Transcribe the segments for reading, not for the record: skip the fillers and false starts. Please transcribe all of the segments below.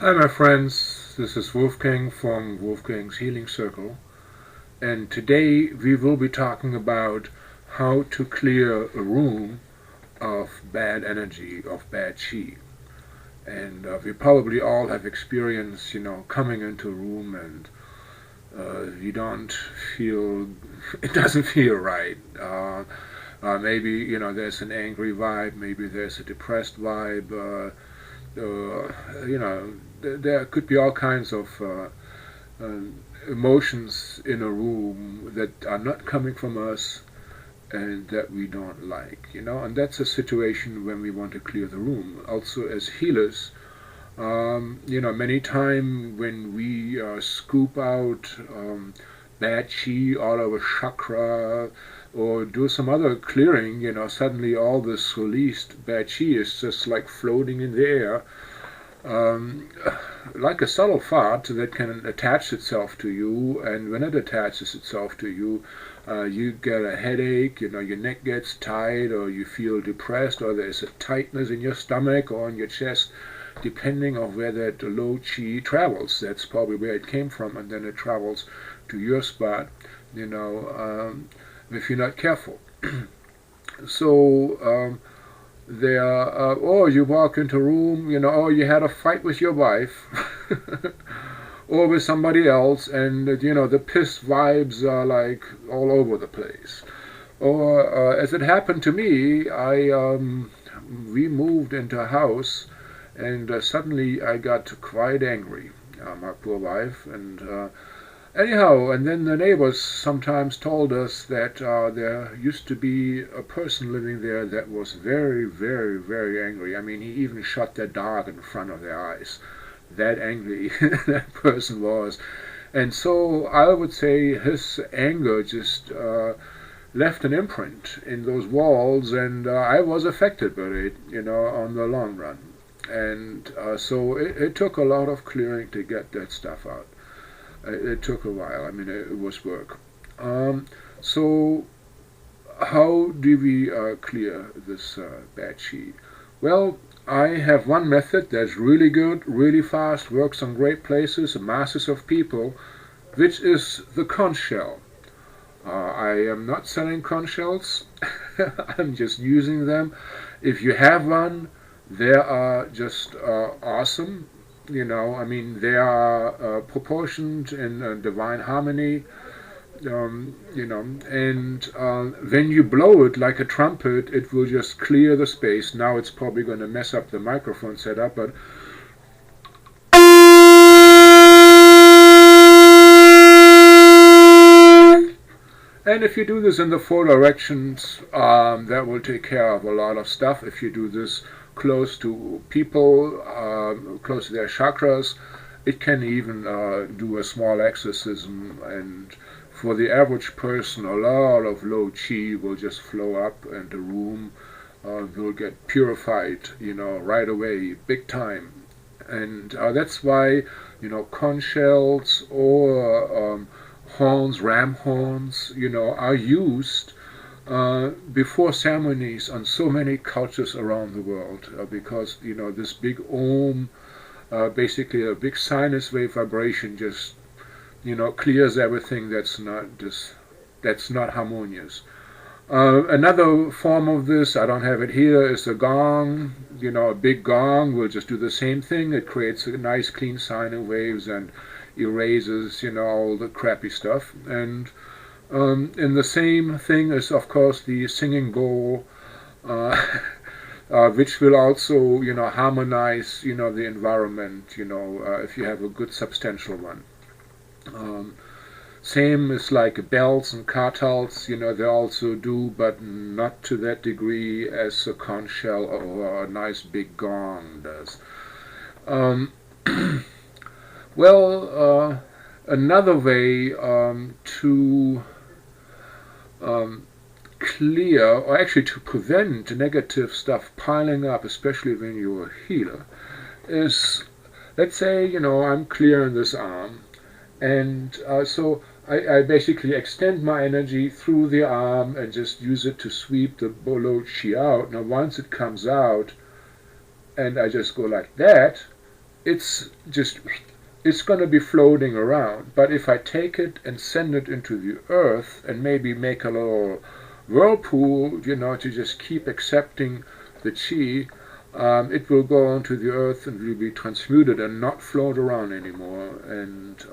Hi my friends, this is Wolfgang from Wolfgang's Healing Circle, and today we will be talking about how to clear a room of bad energy, of bad chi. And we probably all have experience, coming into a room and you don't feel, it doesn't feel right. Maybe, there's an angry vibe, maybe there's a depressed vibe, there could be all kinds of emotions in a room that are not coming from us and that we don't like, and that's a situation when we want to clear the room. Also, as healers, many times when we scoop out bad chi out of a chakra or do some other clearing, suddenly all this released bad chi is just like floating in the air, um, like a subtle thought that can attach itself to you, and when it attaches itself to you, you get a headache, your neck gets tight, or you feel depressed, or there's a tightness in your stomach or in your chest, depending on where that low chi travels. That's probably where it came from, and then it travels to your spot, if you're not careful. So, or you walk into a room, or you had a fight with your wife, or with somebody else, and, the pissed vibes are like all over the place. Or, as it happened to me, we moved into a house, and suddenly I got quite angry, my poor wife, and anyhow, and then the neighbors sometimes told us that there used to be a person living there that was very, very, very angry. I mean, he even shot their dog in front of their eyes. That angry that person was. And so I would say his anger just left an imprint in those walls, and I was affected by it, on the long run. And so it took a lot of clearing to get that stuff out. It took a while. I mean, it was work. So how do we clear this bad chi? Well, I have one method that's really good, really fast, works on great places, masses of people, which is the conch shell. I am not selling conch shells. I'm just using them. If you have one, they are just awesome. I mean, they are proportioned in divine harmony, and when you blow it like a trumpet, it will just clear the space. Now it's probably going to mess up the microphone setup, but and if you do this in the four directions, that will take care of a lot of stuff. If you do this close to people, close to their chakras, it can even do a small exorcism, and for the average person, a lot of low chi will just flow up, and the room will get purified, right away, big time. And that's why, conch shells or horns, ram horns, are used before ceremonies on so many cultures around the world, because this big om, basically a big sinus wave vibration, just clears everything that's not harmonious. Another form of this, I don't have it here, is a gong. A big gong will just do the same thing. It creates a nice clean sine waves and erases all the crappy stuff. And the same thing is, of course, the singing bowl, which will also harmonize the environment, if you have a good substantial one. Same is like bells and kartals, they also do, but not to that degree as a conch shell or a nice big gong does. Well, another way to clear, or actually to prevent negative stuff piling up, especially when you're a healer, is, let's say, I'm clearing this arm, and so I basically extend my energy through the arm and just use it to sweep the low chi out. Now once it comes out, and I just go like that, it's going to be floating around. But if I take it and send it into the earth and maybe make a little whirlpool, to just keep accepting the chi, it will go onto the earth and will be transmuted and not float around anymore. And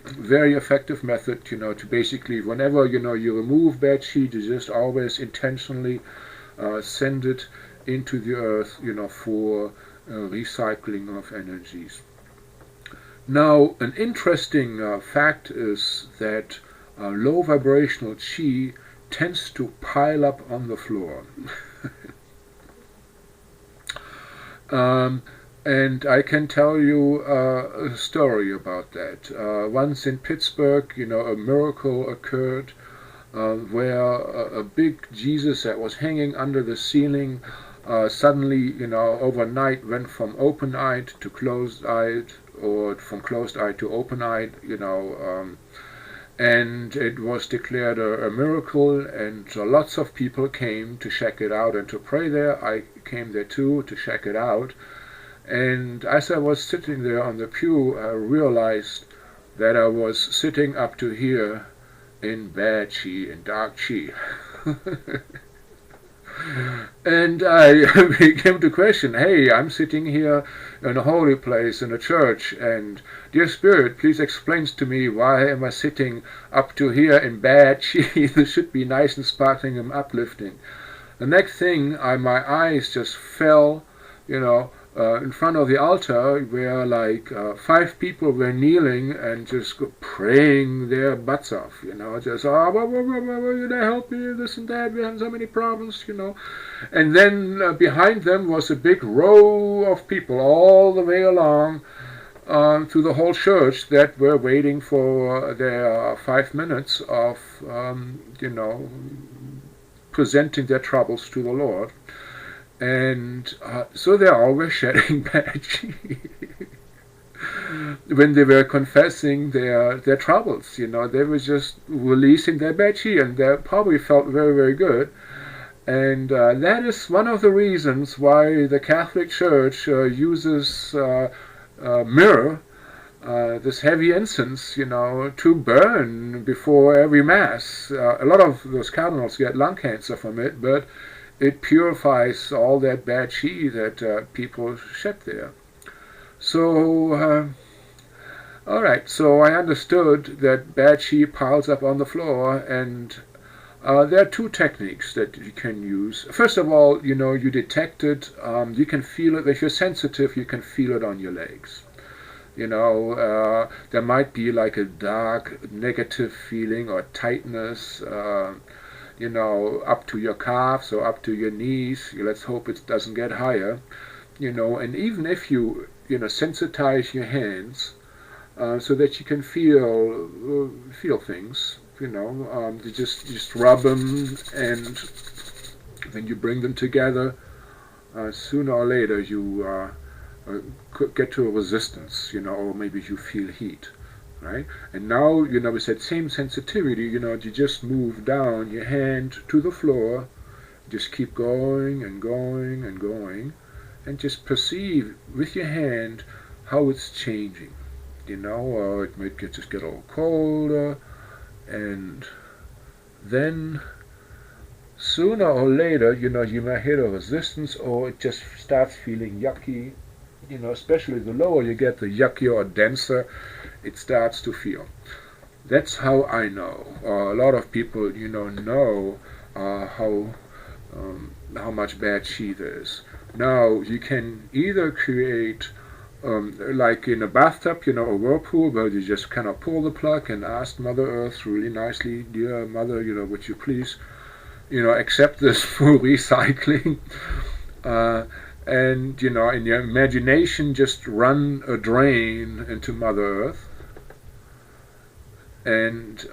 very effective method, to basically, whenever, you remove bad chi, to just always intentionally send it into the earth, for recycling of energies. Now, an interesting fact is that low vibrational chi tends to pile up on the floor. And I can tell you a story about that. Once in Pittsburgh, a miracle occurred where a big Jesus that was hanging under the ceiling suddenly, overnight went from open-eyed to closed-eyed, or from closed-eyed to open-eyed, and it was declared a miracle, and lots of people came to check it out and to pray there. I came there too to check it out, and as I was sitting there on the pew, I realized that I was sitting up to here in bad chi, in dark chi. And I began to question, hey, I'm sitting here in a holy place, in a church, and dear Spirit, please explain to me, why am I sitting up to here in bad chi? This should be nice and sparkling and uplifting. The next thing, my eyes just fell, in front of the altar, where like 5 people were kneeling and just praying their butts off, just, help me, this and that, we have so many problems, And then behind them was a big row of people all the way along through the whole church that were waiting for their 5 minutes of, presenting their troubles to the Lord. And so they all were shedding bad chi when they were confessing their troubles. They were just releasing their bad chi, and they probably felt very, very good. And that is one of the reasons why the Catholic Church uses myrrh, this heavy incense, to burn before every Mass. A lot of those cardinals get lung cancer from it, but it purifies all that bad chi that people shed there. So, all right, so I understood that bad chi piles up on the floor, and there are 2 techniques that you can use. First of all, you detect it, you can feel it. If you're sensitive, you can feel it on your legs. There might be like a dark, negative feeling or tightness, up to your calves or up to your knees. Let's hope it doesn't get higher, and even if you, sensitize your hands so that you can feel things, you just rub them, and then you bring them together. Sooner or later you could get to a resistance, or maybe you feel heat. Right? And now, with that same sensitivity, you just move down your hand to the floor, just keep going and going and going, and just perceive with your hand how it's changing. It might just get a little colder, and then sooner or later, you might hit a resistance, or it just starts feeling yucky. Especially the lower you get, the yuckier or denser it starts to feel. That's how I know. A lot of people, know how much bad chi there is. Now, you can either create, like in a bathtub, a whirlpool, where you just kind of pull the plug and ask Mother Earth really nicely, dear Mother, would you please, accept this for recycling. And, in your imagination, just run a drain into Mother Earth. And,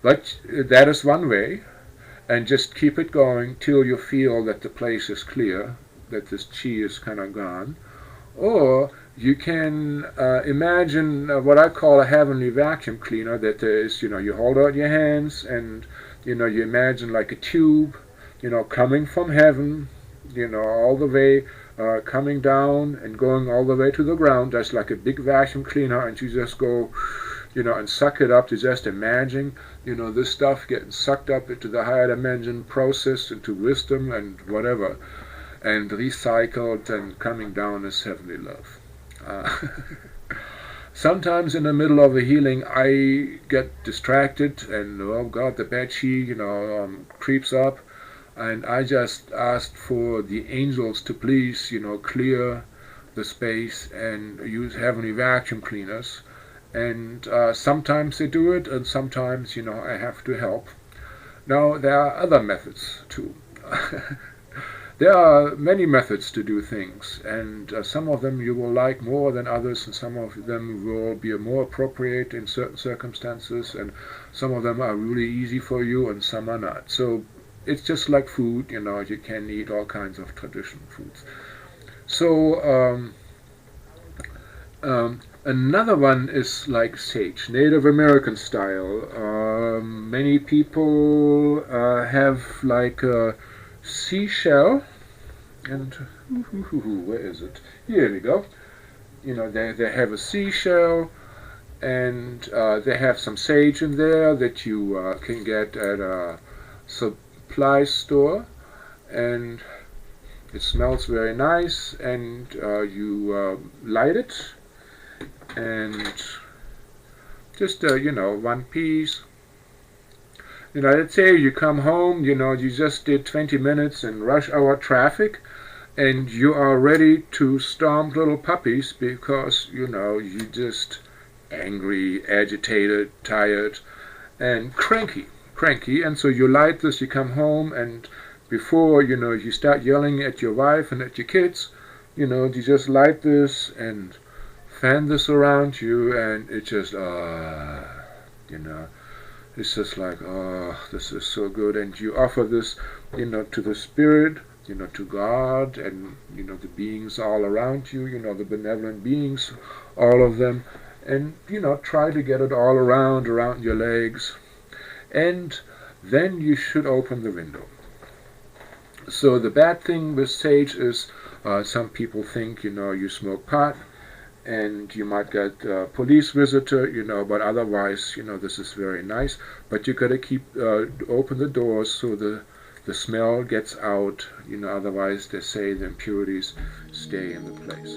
but that is one way. And just keep it going till you feel that the place is clear, that this chi is kind of gone. Or you can imagine what I call a heavenly vacuum cleaner, that is, you hold out your hands and, you imagine like a tube, coming from heaven, all the way coming down and going all the way to the ground. That's like a big vacuum cleaner, and you just go, and suck it up. To just imagine, this stuff getting sucked up into the higher dimension, processed into wisdom and whatever, and recycled and coming down as heavenly love. Sometimes in the middle of a healing, I get distracted, and oh God, the bad chi, creeps up, and I just asked for the angels to please, clear the space and use heavenly vacuum cleaners. And sometimes they do it, and sometimes, I have to help. Now, there are other methods too. There are many methods to do things, and some of them you will like more than others, and some of them will be more appropriate in certain circumstances, and some of them are really easy for you, and some are not. So it's just like food, you can eat all kinds of traditional foods. So another one is like sage, Native American style. Many people have like a seashell, and where is it? Here we go. They have a seashell, and they have some sage in there that you can get at a supply store, and it smells very nice, and you light it, and just one piece. Let's say you come home, you just did 20 minutes in rush hour traffic, and you are ready to stomp little puppies because, you just angry, agitated, tired, and cranky. And so you light this, you come home, and before, you start yelling at your wife and at your kids, you just light this and fan this around you, and it just, it's just like, oh, this is so good. And you offer this, to the spirit, to God, and, the beings all around you, the benevolent beings, all of them. And, try to get it all around your legs. And then you should open the window. So the bad thing with sage is, some people think, you smoke pot, and you might get a police visitor, but otherwise, this is very nice. But you gotta keep open the doors so the smell gets out, otherwise they say the impurities stay in the place.